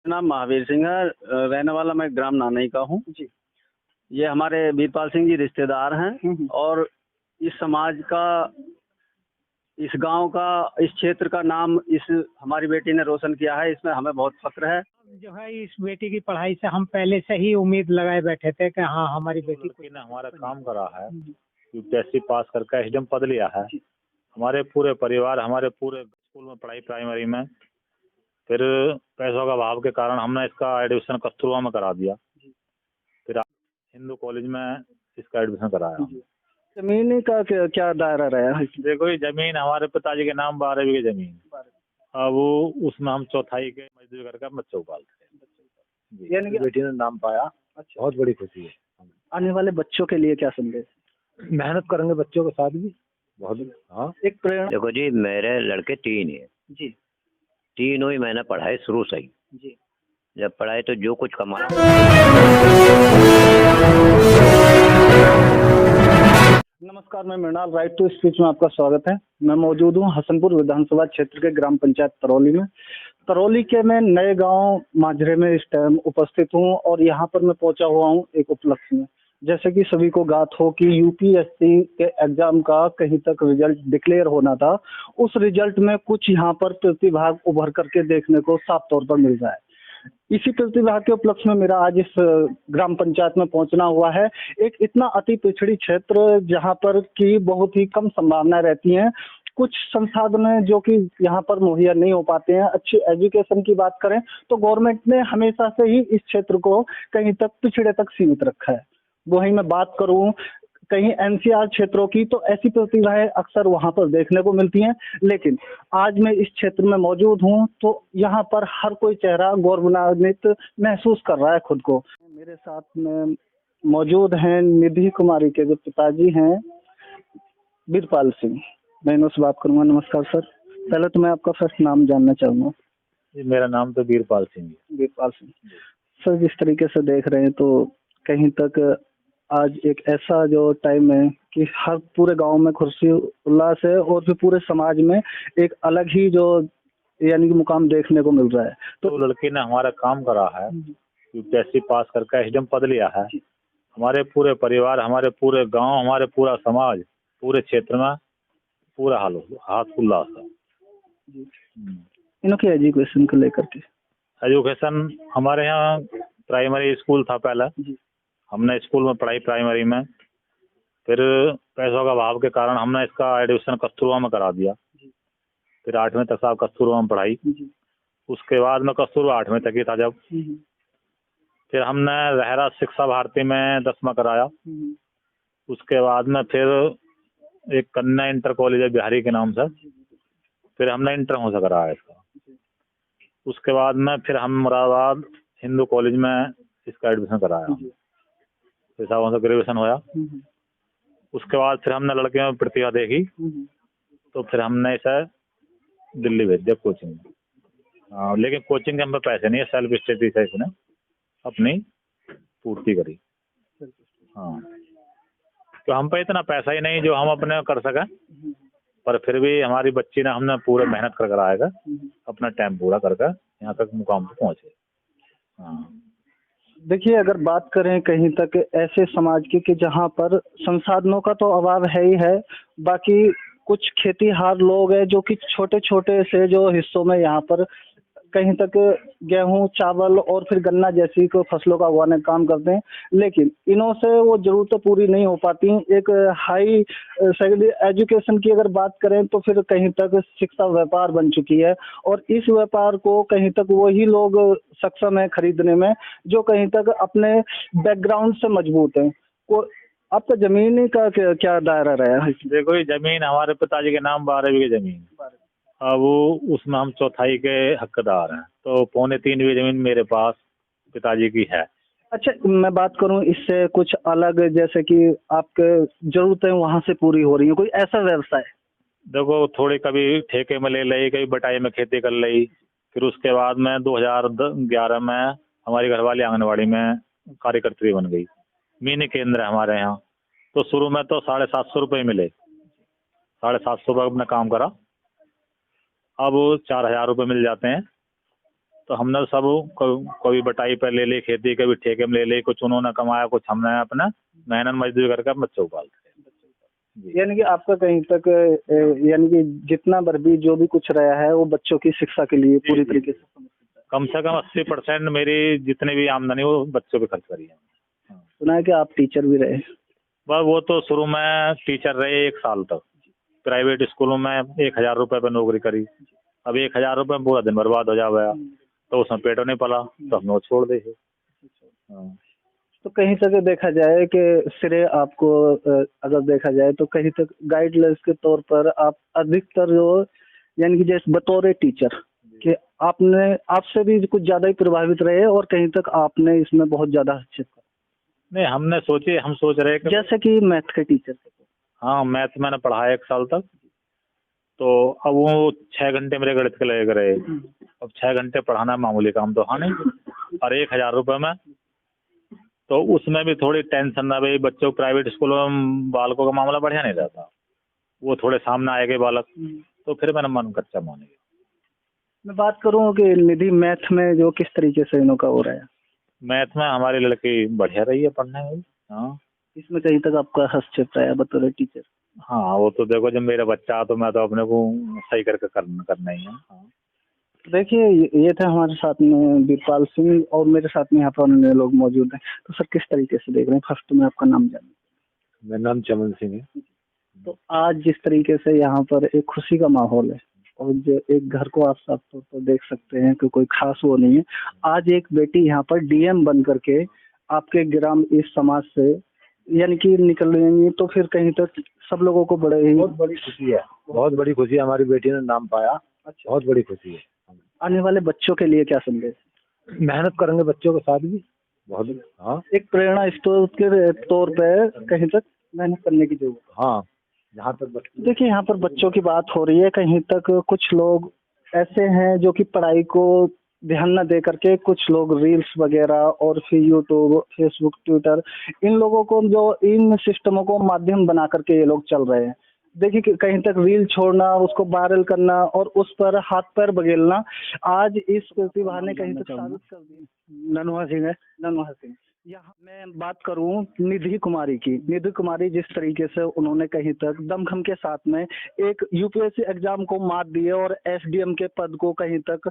नाम महावीर सिंह है। रहने वाला मैं ग्राम नानई का हूँ। जी। ये हमारे वीरपाल सिंह जी रिश्तेदार हैं और इस समाज का, इस गांव का, इस क्षेत्र का नाम इस हमारी बेटी ने रोशन किया है। इसमें हमें बहुत फक्र है। जो है इस बेटी की पढ़ाई से हम पहले से ही उम्मीद लगाए बैठे थे कि हाँ हमारी बेटी लड़की ने हमारा काम करा है, यूपीएससी पास करके एसडीएम पद लिया है। हमारे पूरे परिवार, हमारे पूरे स्कूल में पढ़ाई प्राइमरी में, फिर पैसों का अभाव के कारण हमने इसका एडमिशन कस्तूरबा में करा दिया। फिर हिंदू कॉलेज में इसका एडमिशन कराया। जमीन का क्या दायरा रहा है? देखो, ये जमीन हमारे पिताजी के नाम 12 बीघे जमीन। अब वो उसमें हम चौथाई के मजदूरी करके बच्चों को पालते हैं। यानी कि बेटी ने नाम पाया। अच्छा, बहुत बड़ी खुशी है। आने वाले बच्चों के लिए क्या संदेश? मेहनत करेंगे बच्चों के साथ भी बहुत। हाँ, एक प्रेरणा। देखो जी, मेरे लड़के 3 हैं जी। तीनों ही मैंने पढ़ाई शुरू से ही। जी। जब पढ़ाई तो जो कुछ कमाया। नमस्कार, मैं मृणाल, राइट टू स्पीच में आपका स्वागत है। मैं मौजूद हूँ हसनपुर विधानसभा क्षेत्र के ग्राम पंचायत तरौली में। तरौली के मैं नए गांव माजरे में इस टाइम उपस्थित हूँ और यहाँ पर मैं पहुंचा हुआ हूँ एक उपलक्ष्य में। जैसे कि सभी को ज्ञात हो कि यूपीएससी के एग्जाम का कहीं तक रिजल्ट डिक्लेयर होना था, उस रिजल्ट में कुछ यहाँ पर प्रतिभाग उभर करके देखने को साफ तौर पर मिल रहा है। इसी प्रतिभा के उपलक्ष्य में मेरा आज इस ग्राम पंचायत में पहुंचना हुआ है। एक इतना अति पिछड़ी क्षेत्र जहां पर की बहुत ही कम संभावनाएं रहती हैं, कुछ संसाधन जो कि यहाँ पर मुहैया नहीं हो पाते हैं। अच्छी एजुकेशन की बात करें तो गवर्नमेंट ने हमेशा से ही इस क्षेत्र को कहीं तक पिछड़े तक सीमित रखा है। वहीं मैं बात करूं कहीं एनसीआर क्षेत्रों की तो ऐसी प्रतिभाएं अक्सर वहां पर देखने को मिलती हैं, लेकिन आज मैं इस क्षेत्र में मौजूद हूं तो यहाँ पर हर कोई चेहरा गौरवान्वित महसूस कर रहा है खुद को। मेरे साथ में मौजूद हैं निधि कुमारी के जो पिताजी हैं वीरपाल सिंह। मैं इनसे बात करूंगा। नमस्कार सर, पहले तो मैं आपका फर्स्ट नाम जानना चाहूंगा। मेरा नाम तो वीरपाल सिंह है। वीरपाल सिंह सर, जिस तरीके से देख रहे हैं तो कहीं तक आज एक ऐसा जो टाइम है कि हर पूरे गांव में खुशी उल्लास है और फिर पूरे समाज में एक अलग ही जो यानी कि मुकाम देखने को मिल रहा है। तो लड़की ने हमारा काम करा है, यूपीएससी पास करके एसडीएम पद लिया है। हमारे पूरे परिवार, हमारे पूरे गांव, हमारे पूरा समाज, पूरे क्षेत्र में पूरा हाथ उल्लास है। इनकी एजुकेशन को लेकर के एजुकेशन हमारे यहाँ प्राइमरी स्कूल था पहले। हमने स्कूल में पढ़ाई प्राइमरी में, फिर पैसों का अभाव के कारण हमने इसका एडमिशन कस्तूरबा में करा दिया। फिर 8वीं तक साहब कस्तूरबा में पढ़ाई। उसके बाद में कस्तूरबा 8वीं तक ही था जब। फिर हमने रहरा शिक्षा भारती में 10वां कराया। उसके बाद में फिर एक कन्या इंटर कॉलेज है बिहारी के नाम से, फिर हमने इंटर हो से कराया इसका। उसके बाद में फिर हम मुरादाबाद हिंदू कॉलेज में इसका एडमिशन कराया। फिर साहब से ग्रेजुएशन होया। उसके बाद फिर हमने लड़के में प्रतिभा देखी तो फिर हमने इसे दिल्ली भेज दिया कोचिंग में। लेकिन कोचिंग के हम पे पैसे नहीं है, सेल्फ स्टडी से इसने अपनी पूर्ति करी। हाँ, तो हम पे इतना पैसा ही नहीं जो हम अपने कर सकें, पर फिर भी हमारी बच्ची ने हमने पूरे मेहनत कर आएगा, अपना टाइम पूरा करके यहाँ तक मुकाम पे पहुँचे। हाँ, देखिए, अगर बात करें कहीं तक ऐसे समाज की कि जहाँ पर संसाधनों का तो अभाव है ही है, बाकी कुछ खेतीहार लोग हैं जो कि छोटे छोटे से जो हिस्सों में यहाँ पर कहीं तक गेहूं, चावल और फिर गन्ना जैसी को फसलों का उगाने का काम करते हैं, लेकिन इनों से वो जरूरतें पूरी नहीं हो पाती। एक हाई एजुकेशन की अगर बात करें तो फिर कहीं तक शिक्षा व्यापार बन चुकी है और इस व्यापार को कहीं तक वही लोग सक्षम है खरीदने में जो कहीं तक अपने बैकग्राउंड से मजबूत है। आपका जमीन का क्या दायरा रहा है? देखो, ये जमीन हमारे पिताजी के नाम 12 बीघे जमीन। अब वो उसमें हम चौथाई के हकदार हैं, तो 2.25 बीघे जमीन मेरे पास पिताजी की है। अच्छा, मैं बात करूं इससे कुछ अलग, जैसे कि आपके जरूरतें वहां से पूरी हो रही है, कोई ऐसा व्यवसाय? देखो, थोड़ी कभी ठेके में ले ली, कभी बटाई में खेती कर ली। फिर उसके बाद में 2011 में हमारी घरवाली आंगनबाड़ी में कार्यकर्त्री बन गई। मिनी केंद्र है हमारे यहाँ। तो शुरू में तो 750 रुपये मिले, 750 रुपये अपना काम करा। अब 4000 रुपये मिल जाते हैं। तो हमने सब कभी बटाई पे ले ली खेती, कभी ठेके में ले ली, कुछ उन्होंने कमाया, कुछ हमने अपना मेहनत मजदूरी करके अपने बच्चों को पालते हैं। यानी कि आपका कहीं तक यानी कि जितना भर भी जो भी कुछ रहा है वो बच्चों की शिक्षा के लिए पूरी तरीके से कम से कम 80% मेरी जितनी भी आमदनी वो बच्चों पे खर्च करी है। सुना है कि आप टीचर भी रहे। बस वो तो शुरू में टीचर रहे 1 साल तक, प्राइवेट स्कूलों में 1000 रुपये पे नौकरी करी। अब 1000 रुपये में पूरा दिन बर्बाद हो जाएगा, तो उसमें पेट नहीं पला तो हमने वो छोड़ दे। तो कहीं तक देखा जाए कि सिरे आपको अगर देखा जाए तो कहीं तक गाइडलाइंस के तौर पर आप अधिकतर जो यानी कि जैसे बतौर टीचर कि आपने आपसे भी कुछ ज्यादा ही प्रभावित रहे और कहीं तक आपने इसमें बहुत ज्यादा हस्तक्षेप करा। नहीं, हम सोच रहे कि जैसे कि मैथ के टीचर थे। हाँ, मैथ मैंने पढ़ाया 1 साल तक, तो अब वो 6 घंटे मेरे गणित के लगे रहे। अब 6 घंटे पढ़ाना मामूली काम तो हाँ नहीं, और 1000 रुपये में, तो उसमें भी थोड़ी टेंशन ना भाई, बच्चों प्राइवेट स्कूलों में बालकों का मामला बढ़िया नहीं रहता, वो थोड़े सामने आएंगे बालक, तो फिर मेरा मन कच्चा मान गया। मैं बात करूँ कि निधि मैथ में जो किस तरीके से इनका हो रहा है। मैथ में हमारी लड़की बढ़िया रही है पढ़ने में। हाँ, इसमें कहीं तक आपका हस्तक्षेप रहा है बतौर टीचर। हाँ, वो तो देखो जब मेरा बच्चा तो मैं तो अपने को सही करके करना ही है। हाँ। देखिए ये थे हमारे साथ में वीरपाल सिंह और मेरे साथ में यहाँ पर अन्य लोग मौजूद हैं। तो सर किस तरीके से देख रहे हैं, फर्स्ट में आपका नाम जाने। मेरा नाम चमन सिंह है। तो आज जिस तरीके से यहाँ पर एक खुशी का माहौल है और जो एक घर को आप साफ तौर पर देख सकते हैं कि कोई खास वो नहीं है, आज एक बेटी यहाँ पर डीएम बन करके आपके ग्राम इस समाज से यानी कि निकल रही है, तो फिर कहीं तक सब लोगों को बहुत बड़ी खुशी है। बहुत बड़ी खुशी है, हमारी बेटी ने नाम पाया। अच्छा, बहुत बड़ी खुशी है। आने वाले बच्चों के लिए क्या संदेश। मेहनत करेंगे बच्चों के साथ भी बहुत। हाँ, एक प्रेरणा स्रोत के तौर पे कहीं तक मेहनत करने की जरूरत। हाँ, जहाँ तक देखिए यहाँ पर बच्चों की बात हो रही है, कहीं तक कुछ लोग ऐसे हैं जो कि पढ़ाई को ध्यान न दे करके कुछ लोग रील्स वगैरह और फिर यूट्यूब, फेसबुक, ट्विटर, इन लोगों को जो इन सिस्टमों को माध्यम बना करके ये लोग चल रहे हैं। देखिए कि कहीं तक रील छोड़ना, उसको वायरल करना और उस पर हाथ पैर बगेलना, आज इस प्रतिभा ने कहीं तक साबित कर दिया। नन्हा सिंह है, नन्हा सिंह। यहाँ मैं बात करूं निधि कुमारी की, निधि कुमारी जिस तरीके से उन्होंने कहीं तक दमखम के साथ में एक यूपीएससी एग्जाम को मात दी है और एसडीएम के पद को कहीं तक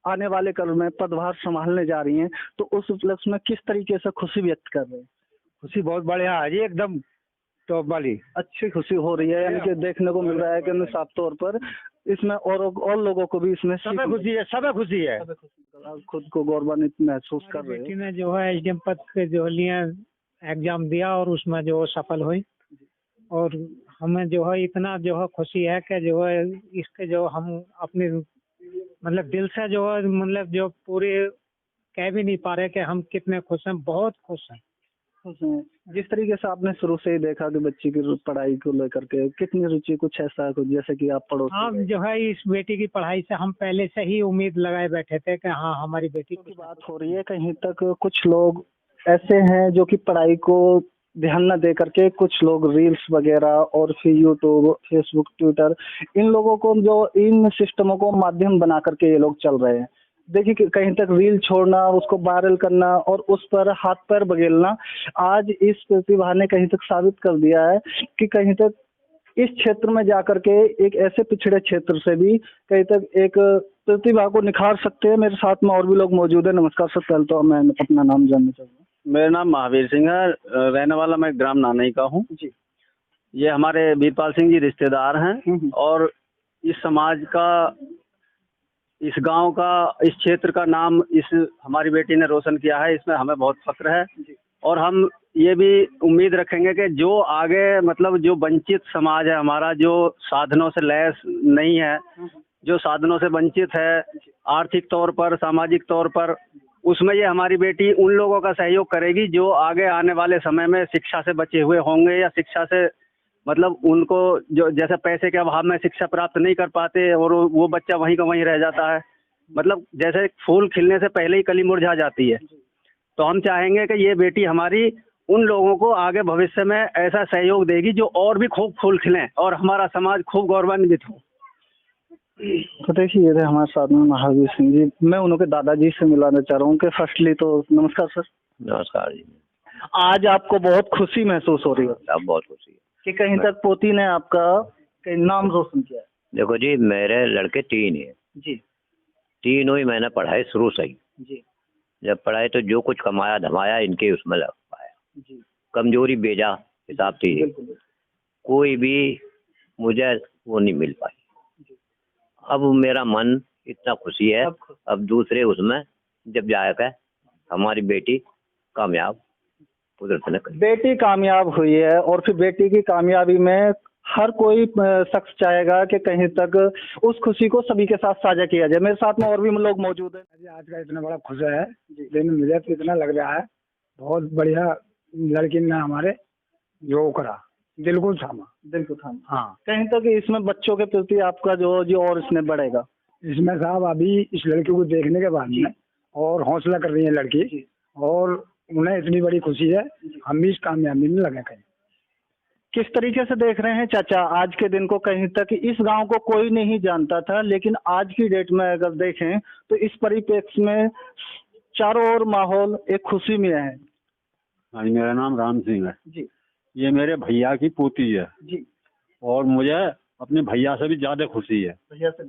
आने वाले कल में पदभार संभालने जा रही हैं, तो उस उपलक्ष्य में किस तरीके से खुशी व्यक्त कर रहे हैं। खुशी बहुत बढ़िया है जी, एकदम टॉप वाली अच्छी खुशी हो रही है, यानी कि देखने को मिल रहा है कि साफ तौर पर इसमें और लोगों को भी इसमें सब खुशी है, सब खुशी है। खुद को गौरवान्वित महसूस कर रहे बेटी ने जो है एसडीएम पद के जो लिए एग्जाम दिया और उसमें जो सफल हुई, और हमें जो है इतना जो है खुशी है कि जो है इसके जो हम अपने मतलब दिल से जो है मतलब जो पूरे कह भी नहीं पा रहे कि हम कितने खुश हैं, बहुत खुश हैं। जिस तरीके से आपने शुरू से ही देखा कि बच्ची की पढ़ाई को लेकर के कितनी रुचि, कुछ ऐसा कुछ जैसे कि आप पढ़ो। हाँ, जो है इस बेटी की पढ़ाई से हम पहले से ही उम्मीद लगाए बैठे थे कि हाँ हमारी बेटी की बात हो रही है, कहीं तक कुछ लोग ऐसे हैं जो कि पढ़ाई को ध्यान न दे करके कुछ लोग रील्स वगैरह और फिर यूट्यूब, फेसबुक, ट्विटर, इन लोगों को जो इन सिस्टमों को माध्यम बना करके ये लोग चल रहे हैं। देखिए कि कहीं तक रील छोड़ना, उसको वायरल करना और उस पर हाथ पैर बगेलना, आज इस प्रतिभा ने कहीं तक साबित कर दिया है कि कहीं तक इस क्षेत्र में जाकर के एक ऐसे पिछड़े क्षेत्र से भी कहीं तक एक प्रतिभा को निखार सकते हैं। मेरे साथ में और भी लोग मौजूद है। नमस्कार सर, पहले तो मैं अपना नाम जानना चाहूँगा। मेरा नाम महावीर सिंह है, रहने वाला मैं ग्राम नानई का हूँ जी। ये हमारे वीरपाल सिंह जी रिश्तेदार हैं और इस समाज का, इस गांव का, इस क्षेत्र का नाम इस हमारी बेटी ने रोशन किया है, इसमें हमें बहुत फक्र है। और हम ये भी उम्मीद रखेंगे कि जो आगे मतलब जो वंचित समाज है हमारा, जो साधनों से लैस नहीं है, जो साधनों से वंचित है आर्थिक तौर पर, सामाजिक तौर पर, उसमें ये हमारी बेटी उन लोगों का सहयोग करेगी जो आगे आने वाले समय में शिक्षा से बचे हुए होंगे या शिक्षा से मतलब उनको जो जैसे पैसे के अभाव में शिक्षा प्राप्त नहीं कर पाते और वो बच्चा वहीं का वहीं रह जाता है, मतलब जैसे फूल खिलने से पहले ही कली मुरझा जाती है। तो हम चाहेंगे कि ये बेटी हमारी उन लोगों को आगे भविष्य में ऐसा सहयोग देगी जो और भी खूब फूल खिलें और हमारा समाज खूब गौरवान्वित हो। तो देखिए ये थे हमारे साथ में महावीर सिंह जी। मैं उनके दादाजी से मिलाना चाह रहा हूँ कि फर्स्टली तो नमस्कार सर। नमस्कार जी। आज आपको बहुत खुशी महसूस हो रही है सब बहुत खुशी है कि कहीं तक पोती ने आपका कहीं नाम रोशन किया है। देखो जी, मेरे लड़के 3 हैं जी तीनों ही मैंने पढ़ाई शुरू से ही। जी जब पढ़ाई तो जो कुछ कमाया धमाया इनके उसमें लग पाया। जी कमजोरी बेजा हिसाब थी, बिल्कुल कोई भी मुझे वो नहीं मिल पाई। अब मेरा मन इतना खुशी है, अब दूसरे उसमें जब जाएगा हमारी बेटी कामयाब कुदरत ने करी। बेटी कामयाब हुई है और फिर बेटी की कामयाबी में हर कोई शख्स चाहेगा कि कहीं तक उस खुशी को सभी के साथ साझा किया जाए। मेरे साथ में और भी लोग मौजूद हैं। अजी आज का इतना बड़ा खुश है दिन मुझे तो इतना लग रहा है, बहुत बढ़िया लड़की ने हमारे जो करा, दिल को थामा। हाँ, कहीं तक इसमें बच्चों के प्रति आपका जो और इसमें बढ़ेगा। इसमें साहब अभी इस लड़की को देखने के बाद में और हौसला कर रही है लड़की, और उन्हें इतनी बड़ी खुशी है, हम भी इस कामयाबी में लगे कहीं। किस तरीके से देख रहे हैं चाचा आज के दिन को? कहीं तक इस गांव को कोई नहीं जानता था, लेकिन आज की डेट में अगर देखें तो इस परिप्रेक्ष्य में चारों ओर माहौल एक खुशी में है। हाँ, मेरा नाम राम सिंह है जी ये मेरे भैया की पोती है जी। और मुझे अपने भैया से भी ज्यादा खुशी है। भैया से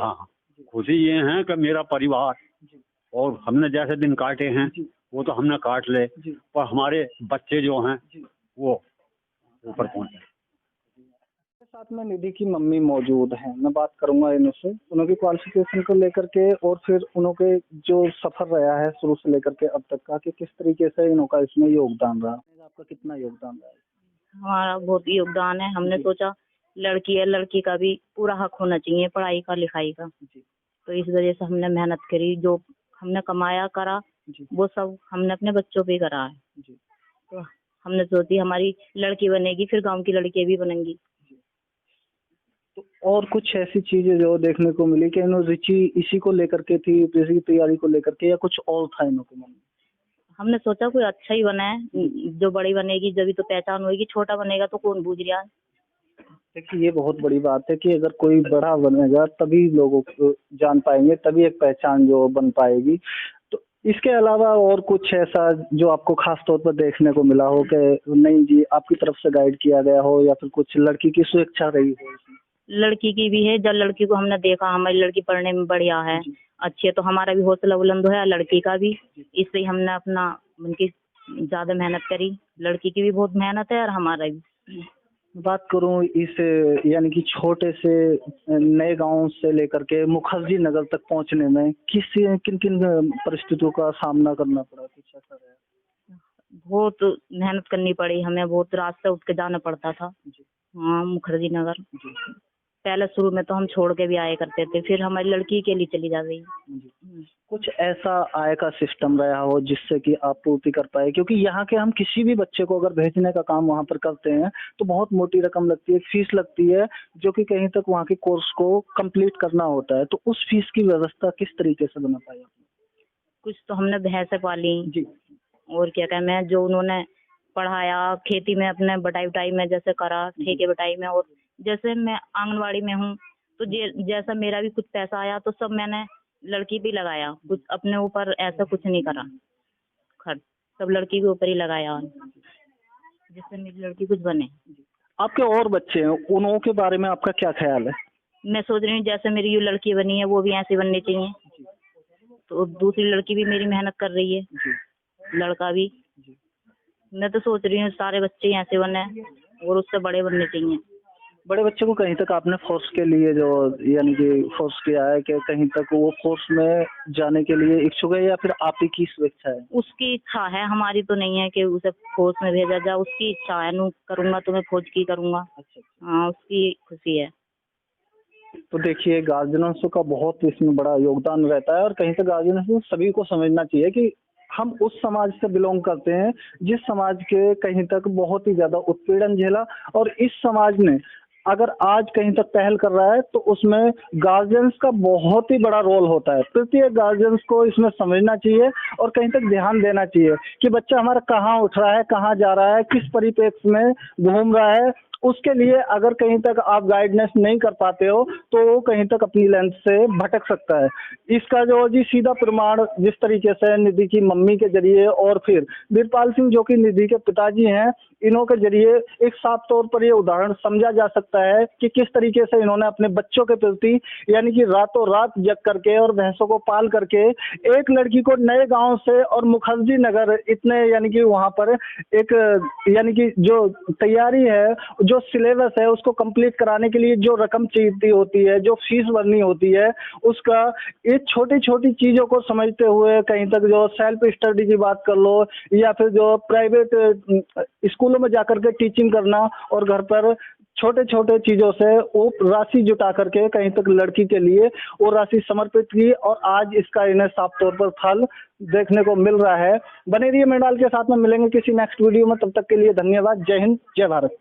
हाँ, खुशी ये है कि मेरा परिवार और हमने जैसे दिन काटे हैं वो तो हमने काट ले, पर हमारे बच्चे जो हैं वो ऊपर पहुंचे। साथ में निधि की मम्मी मौजूद हैं, मैं बात करूंगा इनसे उनकी क्वालिफिकेशन को लेकर के और फिर उनके जो सफर रहा है शुरू से लेकर के अब तक का, कि किस तरीके से इनका इसमें योगदान रहा। आपका कितना योगदान रहा है? हमारा बहुत योगदान है। हमने सोचा लड़की है, लड़की का भी पूरा हक होना चाहिए पढ़ाई का लिखाई का, तो इस वजह से हमने मेहनत करी। जो हमने कमाया करा वो सब हमने अपने बच्चों पे करा है। तो हमने सोची हमारी लड़की बनेगी फिर गांव की लड़कियां भी बनेंगी। तो और कुछ ऐसी चीजें जो देखने को मिली कि इन्होंने रुचि इसी को लेकर के थी, इसी की तैयारी को लेकर के, या कुछ और था इनके मन में? हमने सोचा कोई अच्छा ही बना है, जो बड़ी बनेगी जब तो पहचान होगी, छोटा बनेगा तो कौन बूझ रहा है। देखिए ये बहुत बड़ी बात है कि अगर कोई बड़ा बनेगा तभी लोगों को जान पाएंगे, तभी एक पहचान जो बन पाएगी। तो इसके अलावा और कुछ ऐसा जो आपको खास तौर पर देखने को मिला हो कि नहीं जी आपकी तरफ से गाइड किया गया हो, या फिर कुछ लड़की की स्वेच्छा रही हो? लड़की की भी है, जब लड़की को हमने देखा हमारी लड़की पढ़ने में बढ़िया है, अच्छी है, तो हमारा भी हौसला बुलंद है, लड़की का भी। इससे हमने अपना उनकी ज्यादा मेहनत करी। लड़की की भी बहुत मेहनत है और हमारा भी। बात करूं इस यानी कि छोटे से नए गांव से लेकर के मुखर्जी नगर तक पहुंचने में किन किन परिस्थितियों का सामना करना पड़ा? कुछ ऐसा रहा? बहुत मेहनत करनी पड़ी हमें, बहुत रात से उठ के जाना पड़ता था। हाँ, मुखर्जी नगर पहले शुरू में तो हम छोड़ के भी आया करते थे, फिर हमारी लड़की के लिए चली जा रही। कुछ ऐसा आय का सिस्टम रहा हो जिससे कि आप पूर्ति कर पाए? क्योंकि यहाँ के हम किसी भी बच्चे को अगर भेजने का काम वहाँ पर करते हैं तो बहुत मोटी रकम लगती है, फीस लगती है, जो कि कहीं तक वहाँ के कोर्स को कंप्लीट करना होता है। तो उस फीस की व्यवस्था किस तरीके से बना पाए? कुछ तो हमने भैंसे पाली जी, और क्या कहें, मैं जो उन्होंने पढ़ाया खेती में अपने बटाई बटाई में जैसे करा, ठेके बटाई में, और जैसे मैं आंगनवाड़ी में हूँ तो जैसा मेरा भी कुछ पैसा आया तो सब मैंने लड़की भी लगाया, कुछ अपने ऊपर ऐसा कुछ नहीं करा, खर्च सब लड़की के ऊपर ही लगाया जिससे मेरी लड़की कुछ बने। आपके और बच्चे हैं, उन के बारे में आपका क्या ख्याल है? मैं सोच रही हूँ जैसे मेरी ये लड़की बनी है वो भी ऐसी बननी चाहिए, तो दूसरी लड़की भी मेरी मेहनत कर रही है, लड़का भी। मैं तो सोच रही हूँ सारे बच्चे ऐसे बने और उससे बड़े बनने चाहिए। बड़े बच्चे को कहीं तक आपने फोर्स के लिए जो यानी कि फोर्स किया है कि कहीं तक वो फोर्स में जाने के लिए इच्छुक है, या फिर आप ही की स्वेच्छा है? उसकी इच्छा है, हमारी तो नहीं है कि उसे फौज में भेजा जाए। उसकी इच्छा है, नू करूंगा तो मैं फौज की करूंगा। हाँ, उसकी खुशी है। तो देखिए गार्जियंस का बहुत इसमें बड़ा योगदान रहता है, और कहीं से गार्जियंस को सभी को समझना चाहिए कि हम उस समाज से बिलोंग करते हैं जिस समाज के कहीं तक बहुत ही ज्यादा उत्पीड़न झेला, और इस समाज ने अगर आज कहीं तक पहल कर रहा है तो उसमें गार्जियंस का बहुत ही बड़ा रोल होता है। प्रत्येक गार्जियंस को इसमें समझना चाहिए और कहीं तक ध्यान देना चाहिए कि बच्चा हमारा कहाँ उठ रहा है, कहाँ जा रहा है, किस परिप्रेक्ष्य में घूम रहा है, उसके लिए अगर कहीं तक आप गाइडेंस नहीं कर पाते हो तो वो कहीं तक अपनी लेंथ से भटक सकता है। इसका जो जी सीधा प्रमाण जिस तरीके से निधि की मम्मी के जरिए और फिर वीरपाल सिंह जो कि निधि के पिताजी हैं, इन्हों के जरिए एक साफ तौर पर ये उदाहरण समझा जा सकता है कि किस तरीके से इन्होंने अपने बच्चों के प्रति यानी कि रातों रात जग करके और भैंसों को पाल करके एक लड़की को नए गांव से और मुखर्जी नगर इतने यानी कि वहां पर एक यानी कि जो तैयारी है, जो सिलेबस है उसको कंप्लीट कराने के लिए जो रकम चाहिए होती है, जो फीस भरनी होती है, उसका ये छोटी छोटी चीजों को समझते हुए कहीं तक जो सेल्फ स्टडी की बात कर लो या फिर जो प्राइवेट स्कूलों में जाकर के टीचिंग करना और घर पर छोटे छोटे चीजों से वो राशि जुटा करके कहीं तक लड़की के लिए वो राशि समर्पित की और आज इसका इन्हें साफ तौर पर फल देखने को मिल रहा है। बने रहिए मेडाल के साथ में, मिलेंगे किसी नेक्स्ट वीडियो में, तब तक के लिए धन्यवाद। जय हिंद, जय भारत।